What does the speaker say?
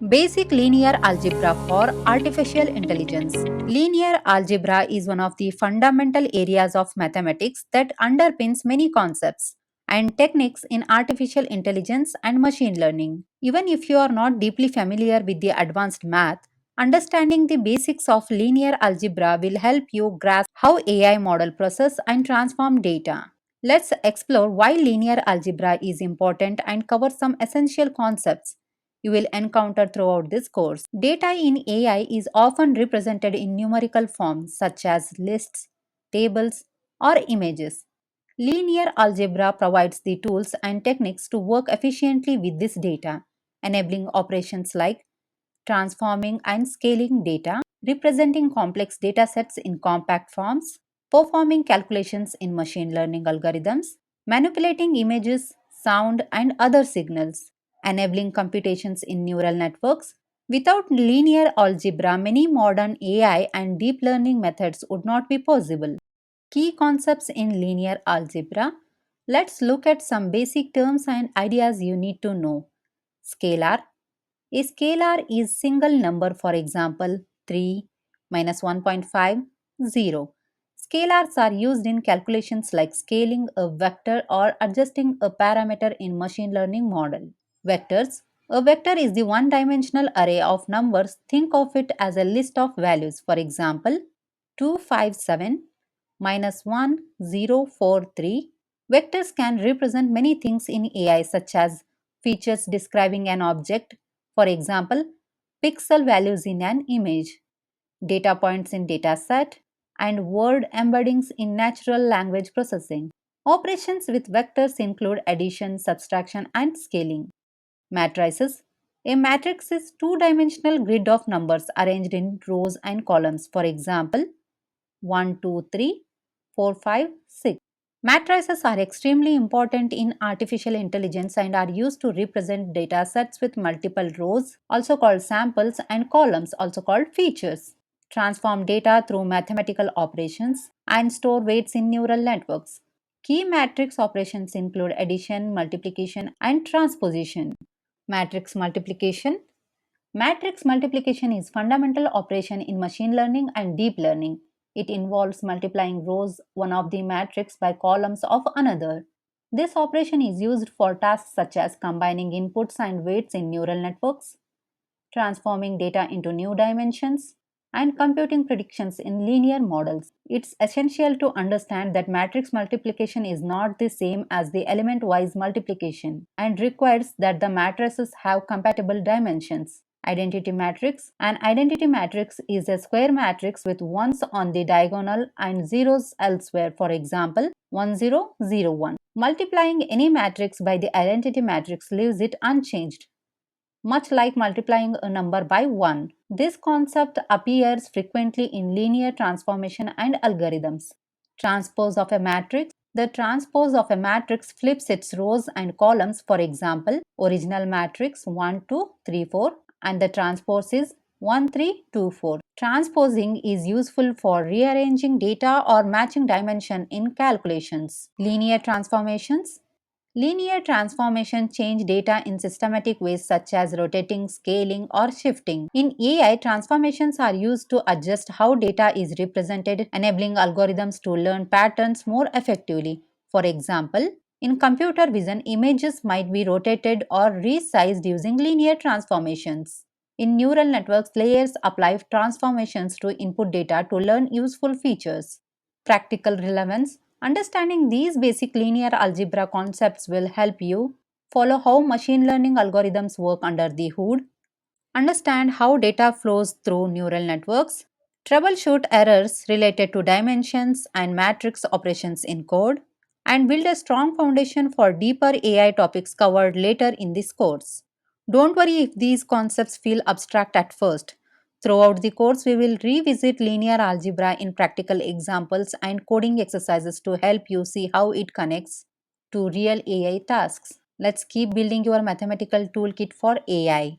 Basic linear algebra for artificial intelligence. Linear algebra is one of the fundamental areas of mathematics that underpins many concepts and techniques in artificial intelligence and machine learning. Even if you are not deeply familiar with the advanced math, understanding the basics of linear algebra will help you grasp how AI model process and transform data. Let's explore why linear algebra is important and cover some essential concepts you will encounter throughout this course. Data in AI is often represented in numerical forms such as lists, tables, or images. Linear algebra provides the tools and techniques to work efficiently with this data, enabling operations like transforming and scaling data, representing complex data sets in compact forms, performing calculations in machine learning algorithms, manipulating images, sound, and other signals, enabling computations in neural networks. Without linear algebra, many modern AI and deep learning methods would not be possible. Key concepts in linear algebra. Let's look at some basic terms and ideas you need to know. Scalar. A scalar is single number, for example 3 minus 1.5, 0. Scalars are used in calculations like scaling a vector or adjusting a parameter in machine learning model. Vectors. A vector is the one-dimensional array of numbers. Think of it as a list of values. For example, 257 minus 1043. Vectors can represent many things in AI such as features describing an object, for example, pixel values in an image, data points in dataset, and word embeddings in natural language processing. Operations with vectors include addition, subtraction, and scaling. Matrices. A matrix is two-dimensional grid of numbers arranged in rows and columns. For example, 1, 2, 3, 4, 5, 6. Matrices are extremely important in artificial intelligence and are used to represent data sets with multiple rows, also called samples, and columns, also called features. Transform data through mathematical operations and store weights in neural networks. Key matrix operations include addition, multiplication, and transposition. Matrix multiplication. Matrix multiplication is fundamental operation in machine learning and deep learning. It involves multiplying rows one of the matrix by columns of another. This operation is used for tasks such as combining inputs and weights in neural networks, transforming data into new dimensions, and computing predictions in linear models. It's essential to understand that matrix multiplication is not the same as the element wise multiplication and requires that the matrices have compatible dimensions. Identity matrix. An identity matrix is a square matrix with ones on the diagonal and zeros elsewhere, for example, 1001. Multiplying any matrix by the identity matrix leaves it unchanged, much like multiplying a number by 1. This concept appears frequently in linear transformation and algorithms. Transpose of a matrix. The transpose of a matrix flips its rows and columns, for example, original matrix 1, 2, 3, 4, and the transpose is 1, 3, 2, 4. Transposing is useful for rearranging data or matching dimension in calculations. Linear transformations. Linear transformation change data in systematic ways such as rotating, scaling, or shifting. In AI, transformations are used to adjust how data is represented, enabling algorithms to learn patterns more effectively. For example, in computer vision, images might be rotated or resized using linear transformations. In neural networks, layers apply transformations to input data to learn useful features. Practical relevance. Understanding these basic linear algebra concepts will help you follow how machine learning algorithms work under the hood, understand how data flows through neural networks, troubleshoot errors related to dimensions and matrix operations in code, and build a strong foundation for deeper AI topics covered later in this course. Don't worry if these concepts feel abstract at first. Throughout the course, we will revisit linear algebra in practical examples and coding exercises to help you see how it connects to real AI tasks. Let's keep building your mathematical toolkit for AI.